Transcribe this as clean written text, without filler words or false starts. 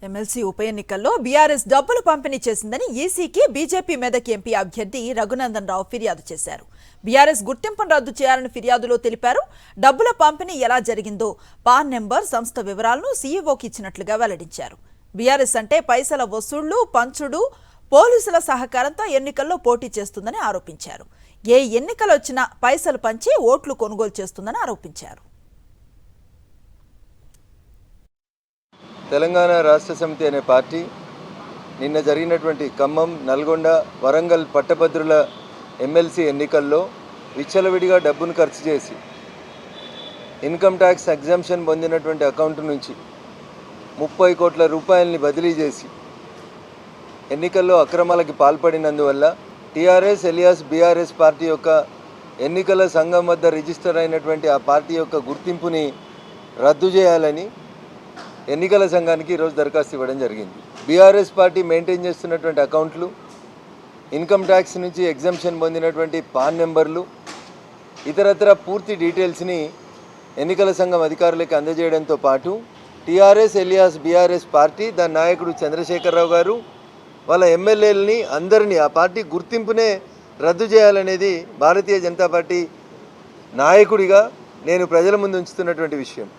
MLC ఉప ఎన్నికల్లో BRS డబ్బులు పంపిణీ చేసిందని ఈసీకి బీజేపీ మెదక్ ఎంపీ అభ్యర్థి రఘునందన్ రావు ఫిర్యాదు చేశారు. బీఆర్ఎస్ గుర్తింపును రద్దు చేయాలని ఫిర్యాదులో తెలిపారు. డబ్బుల పంపిణీ ఎలా జరిగిందో పాన్ నెంబర్, సంస్థ వివరాలను సీఈఓకి ఇచ్చినట్లుగా వెల్లడించారు. బీఆర్ఎస్ అంటే పైసల వసూళ్లు, పంచుడు, పోలీసుల సహకారంతో ఎన్నికల్లో పోటీ చేస్తుందని ఆరోపించారు. ఏ ఎన్నికలు వచ్చినా పైసలు పంచి ఓట్లు కొనుగోలు చేస్తుందని ఆరోపించారు. తెలంగాణ రాష్ట్ర సమితి అనే పార్టీ నిన్న జరిగినటువంటి ఖమ్మం, నల్గొండ, వరంగల్ పట్టభద్రుల ఎమ్మెల్సీ ఎన్నికల్లో విచ్చలవిడిగా డబ్బును ఖర్చు చేసి ఇన్కమ్ ట్యాక్స్ ఎగ్జామ్షన్ పొందినటువంటి అకౌంట్ నుంచి 30 కోట్ల రూపాయలని బదిలీ చేసి ఎన్నికల్లో అక్రమాలకి పాల్పడినందువల్ల టీఆర్ఎస్ ఎలియాస్ బీఆర్ఎస్ పార్టీ యొక్క ఎన్నికల సంఘం వద్ద రిజిస్టర్ అయినటువంటి ఆ పార్టీ యొక్క గుర్తింపుని రద్దు చేయాలని ఎన్నికల సంఘానికి ఈరోజు దరఖాస్తు ఇవ్వడం జరిగింది. బీఆర్ఎస్ పార్టీ మెయింటైన్ చేస్తున్నటువంటి అకౌంట్లు, ఇన్కమ్ ట్యాక్స్ నుంచి ఎగ్జంప్షన్ పొందినటువంటి పాన్ నెంబర్లు, ఇతరత్ర పూర్తి డీటెయిల్స్ని ఎన్నికల సంఘం అధికారులకు అందజేయడంతో పాటు టీఆర్ఎస్ ఎలియాస్ బీఆర్ఎస్ పార్టీ దాని నాయకుడు చంద్రశేఖరరావు గారు వాళ్ళ ఎమ్మెల్యేలని అందరినీ ఆ పార్టీ గుర్తింపునే రద్దు చేయాలనేది భారతీయ జనతా పార్టీ నాయకుడిగా నేను ప్రజల ముందు ఉంచుతున్నటువంటి విషయం.